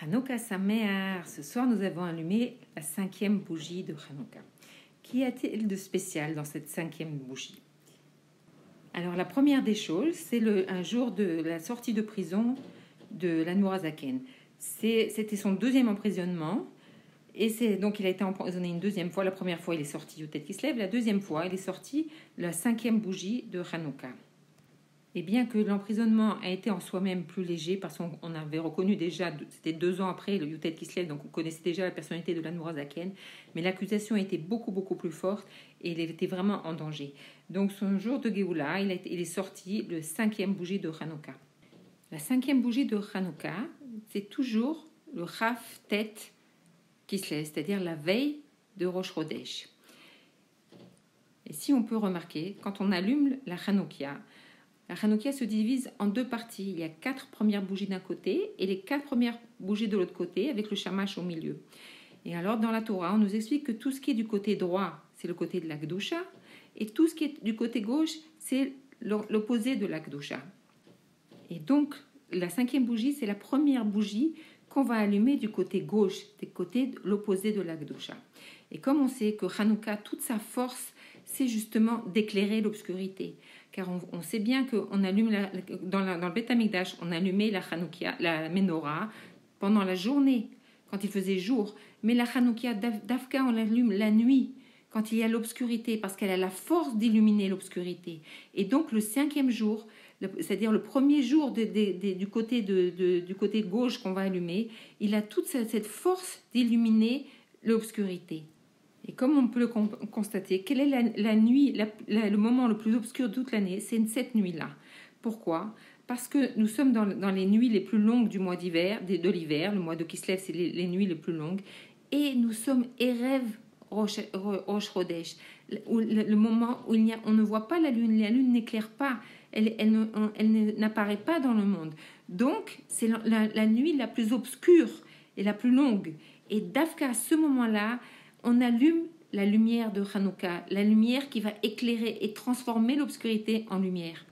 Hanouka Sameach. Ce soir, nous avons allumé la 5e bougie de Hanouka. Qu'y a-t-il de spécial dans cette 5e bougie? Alors, la première des choses, c'est un jour de la sortie de prison de l'Admorazaken. C'était son 2e emprisonnement. Et donc, il a été emprisonné une 2e fois. La première fois, il est sorti au tête qui se lève. La 2e fois, il est sorti la 5e bougie de Hanouka. Et bien que l'emprisonnement a été en soi-même plus léger, parce qu'on avait reconnu déjà, c'était 2 ans après le Yutet Kislev, donc on connaissait déjà la personnalité de l'Admorazaken, mais l'accusation était beaucoup plus forte et il était vraiment en danger. Donc son jour de Géoula, il est sorti le 5e bougie de Hanouka. La 5e bougie de Hanouka, c'est toujours le Raf Tet Kislev, c'est-à-dire la veille de Rosh Chodesh. Et si on peut remarquer, quand on allume la Hanoukia se divise en 2 parties. Il y a 4 premières bougies d'un côté et les 4 premières bougies de l'autre côté avec le shamash au milieu. Et alors, dans la Torah, on nous explique que tout ce qui est du côté droit, c'est le côté de la Kedusha, et tout ce qui est du côté gauche, c'est l'opposé de la Kedusha. Et donc, la 5e bougie, c'est la première bougie qu'on va allumer du côté gauche, du côté de l'opposé de la Kedusha. Et comme on sait que Hanouka, toute sa force, c'est justement d'éclairer l'obscurité. Car on sait bien qu'on allume, dans le Beth Amikdash, on allumait la Hanoukia, la Menorah, pendant la journée, quand il faisait jour. Mais la Hanoukia d'Afka, on l'allume la nuit, quand il y a l'obscurité, parce qu'elle a la force d'illuminer l'obscurité. Et donc le 5e jour, c'est-à-dire le premier jour du côté gauche qu'on va allumer, il a toute cette force d'illuminer l'obscurité. Et comme on peut le constater, quelle est la nuit, le moment le plus obscur de toute l'année? C'est cette nuit-là. Pourquoi? Parce que nous sommes dans les nuits les plus longues du mois d'hiver, de l'hiver. Le mois de Kislev, c'est les nuits les plus longues. Et nous sommes Erev Rosh Chodesh, le moment où on ne voit pas la lune n'éclaire pas, elle n'apparaît pas dans le monde. Donc, c'est la nuit la plus obscure et la plus longue. Et d'Afka, à ce moment-là, on allume la lumière de Hanouka, la lumière qui va éclairer et transformer l'obscurité en lumière.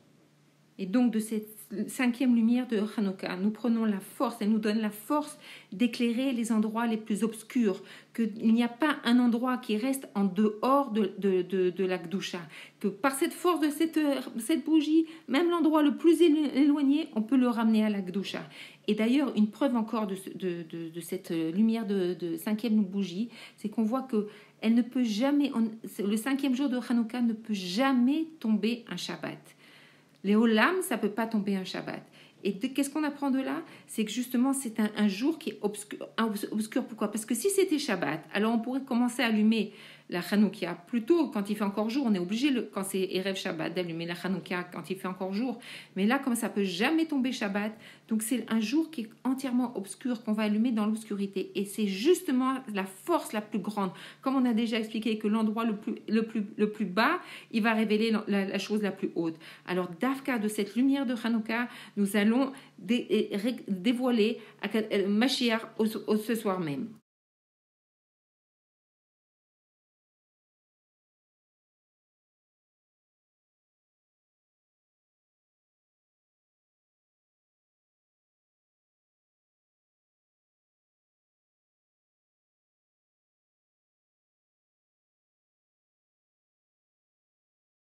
Et donc de cette 5e lumière de Hanouka, nous prenons la force, elle nous donne la force d'éclairer les endroits les plus obscurs, qu'il n'y a pas un endroit qui reste en dehors de la Kedusha, que par cette force de cette bougie, même l'endroit le plus éloigné, on peut le ramener à la Kedusha. Et d'ailleurs, une preuve encore de cette lumière de 5e bougie, c'est qu'on voit que elle ne peut jamais, le 5e jour de Hanouka ne peut jamais tomber un Shabbat. Les Olam, ça ne peut pas tomber un Shabbat. Et qu'est-ce qu'on apprend de là? C'est que justement, c'est un jour qui est obscur. Pourquoi? Parce que si c'était Shabbat, alors on pourrait commencer à allumer la Hanoukia plutôt quand il fait encore jour. On est obligé, quand c'est Erev Shabbat, d'allumer la Hanoukia quand il fait encore jour. Mais là, comme ça ne peut jamais tomber Shabbat, donc c'est un jour qui est entièrement obscur, qu'on va allumer dans l'obscurité. Et c'est justement la force la plus grande. Comme on a déjà expliqué que l'endroit le plus bas, il va révéler la chose la plus haute. Alors, d'Afka, de cette lumière de Hanouka, nous allons dévoiler Mashiach ce soir même.